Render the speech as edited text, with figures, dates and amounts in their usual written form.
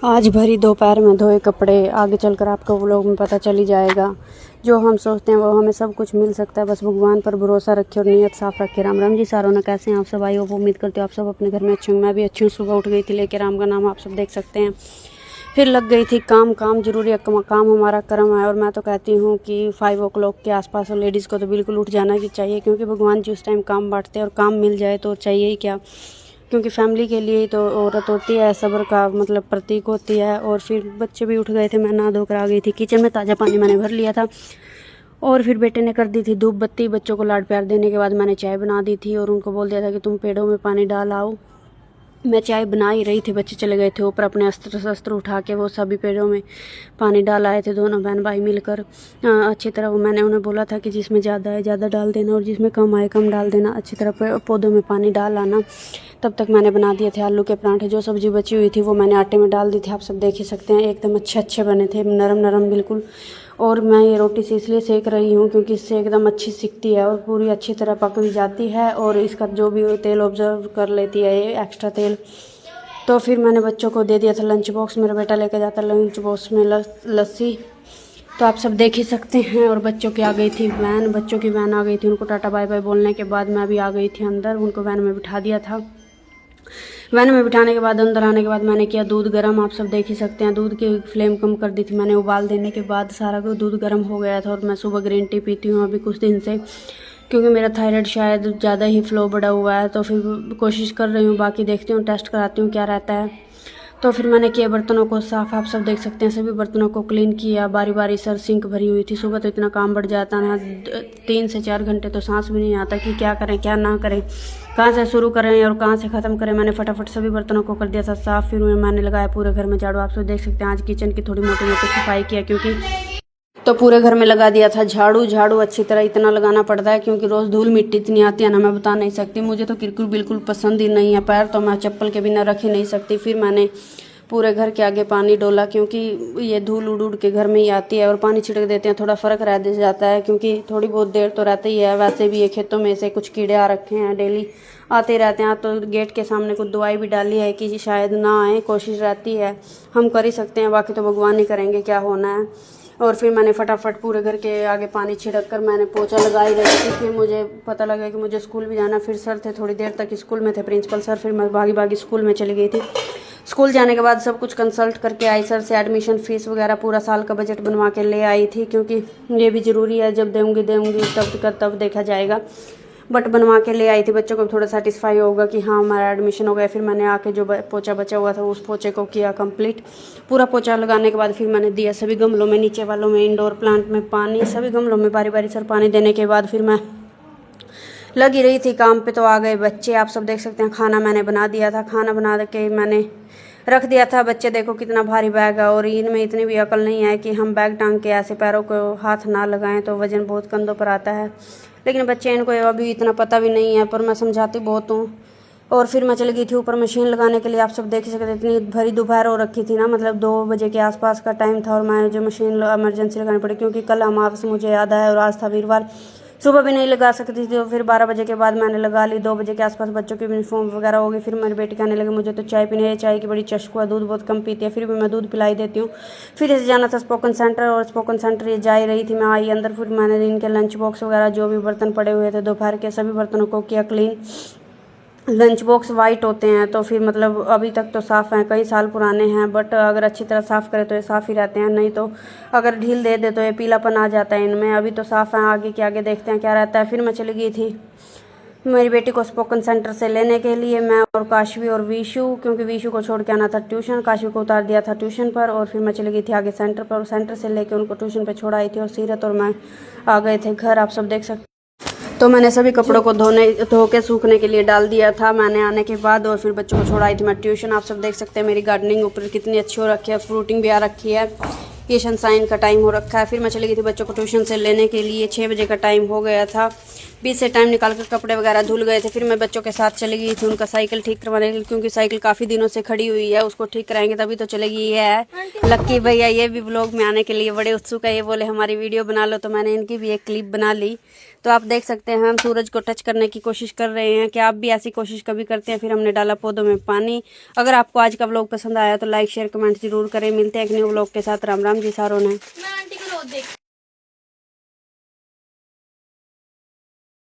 आज भरी दोपहर में धोए कपड़े, आगे चलकर आपको व्लॉग में पता चल ही जाएगा। जो हम सोचते हैं वो हमें सब कुछ मिल सकता है, बस भगवान पर भरोसा रखे और नीयत साफ रखे। राम राम जी सारों ने, कैसे हैं आप सब? आई होप उम्मीद करते हो आप सब अपने घर में अच्छे होंगे। मैं भी अच्छी हूँ। सुबह उठ गई थी, लेके राम का नाम आप सब देख सकते हैं। फिर लग गई थी काम जरूरी है, काम हमारा कर्म है। और मैं तो कहती हूँ कि 5 o'clock के आसपास लेडीज़ को तो बिल्कुल उठ जाना ही चाहिए, क्योंकि भगवान जी उस टाइम काम बांटते हैं और काम मिल जाए तो चाहिए ही क्या। क्योंकि फैमिली के लिए ही तो औरत होती है, सब्र का मतलब प्रतीक होती है। और फिर बच्चे भी उठ गए थे, मैं नहा धोकर आ गई थी। किचन में ताज़ा पानी मैंने भर लिया था और फिर बेटे ने कर दी थी धूप बत्ती। बच्चों को लाड प्यार देने के बाद मैंने चाय बना दी थी और उनको बोल दिया था कि तुम पेड़ों में पानी डाल आओ। मैं चाय बना ही रही थी, बच्चे चले गए थे ऊपर, अपने अस्त्र शस्त्र उठा के वो सभी पेड़ों में पानी डाल आए थे, दोनों बहन भाई मिलकर अच्छी तरह। वो मैंने उन्हें बोला था कि जिसमें ज़्यादा है ज़्यादा डाल देना और जिसमें कम आए कम डाल देना, अच्छी तरह पौधों में पानी डाल आना। तब तक मैंने बना दिए थे आलू के पराठे। जो सब्जी बची हुई थी वो मैंने आटे में डाल दी थी, आप सब देख ही सकते हैं। एकदम अच्छे बने थे, नरम नरम बिल्कुल। और मैं ये रोटी से इसलिए सेक रही हूँ क्योंकि इससे एकदम अच्छी सिकती है और पूरी अच्छी तरह पक भी जाती है। और इसका जो भी तेल ऑब्जर्व कर लेती है ये एक्स्ट्रा तेल। तो फिर मैंने बच्चों को दे दिया था लंच बॉक्स। मेरा बेटा लेके जाता लंच बॉक्स में लस्सी, तो आप सब देख ही सकते हैं। और बच्चों की आ गई थी वैन, बच्चों की वैन आ गई थी। उनको टाटा बाय बाय बोलने के बाद मैं भी आ गई थी अंदर, उनको वैन में बिठा दिया था। वैन में बिठाने के बाद अंदर आने के बाद मैंने किया दूध गर्म, आप सब देख ही सकते हैं। दूध की फ्लेम कम कर दी थी मैंने, उबाल देने के बाद सारा दूध गर्म हो गया था। और मैं सुबह ग्रीन टी पीती हूँ अभी कुछ दिन से, क्योंकि मेरा थायराइड शायद ज़्यादा ही फ्लो बढ़ा हुआ है। तो फिर कोशिश कर रही हूँ, बाकी देखती हूँ, टेस्ट कराती हूँ क्या रहता है। तो फिर मैंने किया बर्तनों को साफ़, आप सब देख सकते हैं। सभी बर्तनों को क्लीन किया बारी बारी। सर सिंक भरी हुई थी, सुबह तो इतना काम बढ़ जाता है, 3 से 4 घंटे तो सांस भी नहीं आता कि क्या करें क्या ना करें, कहाँ से शुरू करें और कहाँ से ख़त्म करें। मैंने फटाफट सभी बर्तनों को कर दिया था साफ़। फिर मैंने लगाया पूरे घर में झाड़ू, आप सब देख सकते हैं। आज किचन की थोड़ी मोटी मोटी सफाई किया, क्योंकि तो पूरे घर में लगा दिया था झाड़ू अच्छी तरह। इतना लगाना पड़ता है क्योंकि रोज़ धूल मिट्टी इतनी आती है ना, मैं बता नहीं सकती। मुझे तो किरकिर बिल्कुल पसंद ही नहीं है, पैर तो मैं चप्पल के बिना रख ही नहीं सकती। फिर मैंने पूरे घर के आगे पानी डोला, क्योंकि ये धूल उड़ के घर में ही आती है। और पानी छिड़क देते हैं, थोड़ा फ़र्क रह जाता है, क्योंकि थोड़ी बहुत देर तो रहता ही है। वैसे भी ये खेतों में से कुछ कीड़े आ रखे हैं, डेली आते रहते हैं। तो गेट के सामने कुछ दवाई भी डाली है कि शायद ना आए, कोशिश रहती है। हम कर ही सकते हैं, बाकी तो भगवान ही करेंगे क्या होना है। और फिर मैंने फटाफट पूरे घर के आगे पानी छिड़क कर मैंने पोछा लगा ही रही थी। फिर मुझे पता लगा कि मुझे स्कूल भी जाना। फिर सर थे, थोड़ी देर तक स्कूल में थे प्रिंसिपल सर। फिर मैं भागी स्कूल में चली गई थी। स्कूल जाने के बाद सब कुछ कंसल्ट करके आई सर से, एडमिशन फ़ीस वगैरह पूरा साल का बजट बनवा के ले आई थी, क्योंकि ये भी ज़रूरी है। जब दूँगी तब देखा जाएगा, बट बनवा के ले आई थी। बच्चों को थोड़ा सेटिस्फाई होगा कि हाँ हमारा एडमिशन हो गया। फिर मैंने आके जो पोछा बचा हुआ था उस पोछे को किया कंप्लीट। पूरा पोछा लगाने के बाद फिर मैंने दिया सभी गमलों में, नीचे वालों में, इंडोर प्लांट में पानी, सभी गमलों में बारी बारी सर पानी देने के बाद फिर मैं लगी रही थी काम पे। तो आ गए बच्चे, आप सब देख सकते हैं। खाना मैंने बना दिया था, खाना बना के मैंने रख दिया था। बच्चे देखो कितना भारी बैग है, और इनमें इतनी भी अकल नहीं है कि हम बैग टांग के ऐसे पैरों को हाथ ना लगाएं, तो वज़न बहुत कंधों पर आता है। लेकिन बच्चे, इनको अभी इतना पता भी नहीं है, पर मैं समझाती बहुत हूँ। और फिर मैं चली गई थी ऊपर मशीन लगाने के लिए, आप सब देख सकते। इतनी भरी दोपहर हो रखी थी ना, मतलब 2 बजे के आसपास का टाइम था। और मैं जो मशीन इमरजेंसी लगानी पड़ी, क्योंकि कल अमावस्या मुझे याद आया और आज था वीरवार, सुबह भी नहीं लगा सकती थी। तो फिर 12 बजे के बाद मैंने लगा ली। 2 बजे के आसपास बच्चों की यूनिफॉर्म वगैरह हो गई। फिर मेरी बेटी कहने लगी मुझे तो चाय पीनी है, चाय की बड़ी चस्को है, दूध बहुत कम पीती है। फिर भी मैं दूध पिलाई देती हूँ। फिर इसे जाना था स्पोकन सेंटर, और स्पोकन सेंटर ये जा ही रही थी। मैं आई अंदर, फिर मैंने इनके लंच बॉक्स वगैरह जो भी बर्तन पड़े हुए थे दोपहर के, सभी बर्तनों को किया क्लीन। लंच बॉक्स वाइट होते हैं तो फिर मतलब अभी तक तो साफ़ हैं, कई साल पुराने हैं, बट अगर अच्छी तरह साफ़ करें तो ये साफ़ ही रहते हैं। नहीं तो अगर ढील दे दे तो ये पीलापन आ जाता है इनमें। अभी तो साफ़ हैं, आगे के आगे देखते हैं क्या रहता है। फिर मैं चली गई थी मेरी बेटी को स्पोकन सेंटर से लेने के लिए, मैं और काशवी और विशु, क्योंकि विशु को छोड़ के आना था ट्यूशन, काशवी को उतार दिया था ट्यूशन पर। और फिर मैं चली गई थी आगे सेंटर पर, और सेंटर से लेके उनको ट्यूशन पर छोड़ आई थी। और सीरत और मैं आ गए थे घर, आप सब देख सकते। तो मैंने सभी कपड़ों को धो के सूखने के लिए डाल दिया था मैंने आने के बाद। और फिर बच्चों को छोड़ाई थी मैं ट्यूशन, आप सब देख सकते हैं। मेरी गार्डनिंग ऊपर कितनी अच्छी हो रखी है, फ्रूटिंग भी आ रखी है। ये सनसाइन का टाइम हो रखा है। फिर मैं चली गई थी बच्चों को ट्यूशन से लेने के लिए, 6 बजे का टाइम हो गया था। बीच से टाइम निकाल कर कपड़े वगैरह धुल गए थे। फिर मैं बच्चों के साथ चली गई थी उनका साइकिल ठीक करवाने के लिए, क्योंकि साइकिल काफ़ी दिनों से खड़ी हुई है, उसको ठीक कराएंगे तभी तो चलेगी। ये है लक्की भैया, ये भी ब्लॉग में आने के लिए बड़े उत्सुक है। ये बोले हमारी वीडियो बना लो, तो मैंने इनकी भी एक क्लिप बना ली। तो आप देख सकते हैं हम सूरज को टच करने की कोशिश कर रहे हैं। क्या आप भी ऐसी कोशिश कभी करते हैं? फिर हमने डाला पौधों में पानी। अगर आपको आज का व्लॉग पसंद आया तो लाइक शेयर कमेंट जरूर करें। मिलते हैं एक न्यू व्लॉग के साथ। राम राम जी सारों ने।